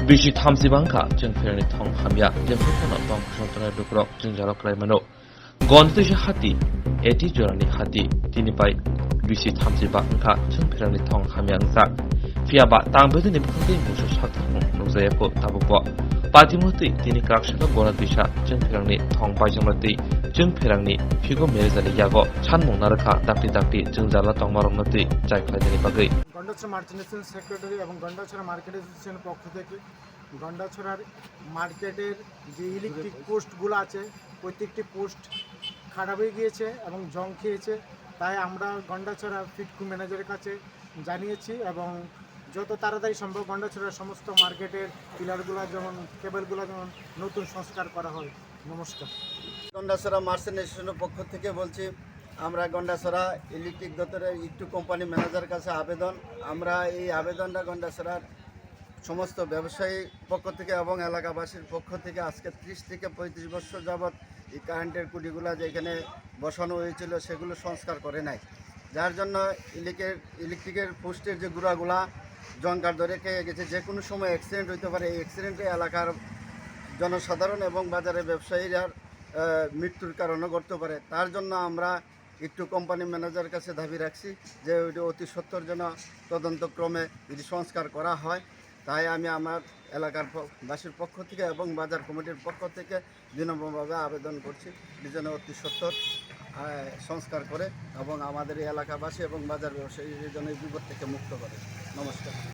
Bishi Thamsi Bangka, Jung Ferni Tong Hamya, Jefferson of Tong Shantana Dukrok, Jung Jalok Raimano. Gondish Hati, Eti Jorani Hati, Tinipai, Bishi Thamsi Bangka, Jung Ferni Tong Hamyangsa. Fiaba, Tambedi Niputi, Musha Shatan, Rosapo, Tabuko. Patimuti, Tini Krakshaka Bonadisha, Jung Ferni Tong Bajamati, Jung Ferani, Figo Merizali Yago, Chanmon Naraka, Dakti, Jung Jala Tong Maronati, Jackladini Bagay. Gandachhara মার্চেন্টেশন secretary এবং Gandachhara market অ্যাসোসিয়েশনের পক্ষ থেকে গন্ডাছড়ার মার্কেটের যে electric পোস্টগুলো আছে প্রত্যেকটি পোস্ট খারাপ হয়ে গিয়েছে এবং জং খেয়েছে, তাই আমরা গন্ডাছড়া ফিটকু ম্যানেজারের কাছে জানিয়েছি এবং যত তাড়াতাড়ি সম্ভব গন্ডাছড়ার সমস্ত মার্কেটের পিলারগুলো যেমন কেবলগুলো যেমন নতুন সংস্কার করা হয়। নমস্কার। গন্ডাছড়া মার্চেন্ট অ্যাসোসিয়েশনের পক্ষ থেকে বলছি, আমরা গন্ডাছড়া ইলেকট্রিক দপ্তরের একটু কোম্পানি ম্যানেজারের কাছে আবেদন, আমরা এই আবেদনটা গন্ডাছড়ার সমস্ত ব্যবসায়ী পক্ষ থেকে এবং এলাকাবাসীর পক্ষ থেকে আজকে 30 থেকে 35 বছর যাবৎ এই কারেন্টের কুটিগুলো যেখানে বসানো হয়েছিল সেগুলো সংস্কার করে নাই, যার জন্য ইলেকট্রিকের পোস্টের যে গুঁড়াগুলা জংকার ধরে খেয়ে গেছে, যে কোনো সময় অ্যাক্সিডেন্ট হতে পারে। এই অ্যাক্সিডেন্টে এলাকার জনসাধারণ এবং বাজারের ব্যবসায়ীরা মৃত্যুর কারণও ঘটতে পারে। তার জন্য আমরা একটু কোম্পানি ম্যানেজারের কাছে দাবি রাখছি যে ওইটা অতি সত্বর যেন তদন্তক্রমে যদি সংস্কার করা হয়। তাই আমি আমার এলাকার বাসীর পক্ষ থেকে এবং বাজার কমিটির পক্ষ থেকে বিনম্রভাবে আবেদন করছি যেন অতি সত্বর সংস্কার করে এবং আমাদের এই এলাকাবাসী এবং বাজার ব্যবসায়ীদের জন্য এই বিপদ থেকে মুক্ত করে। নমস্কার।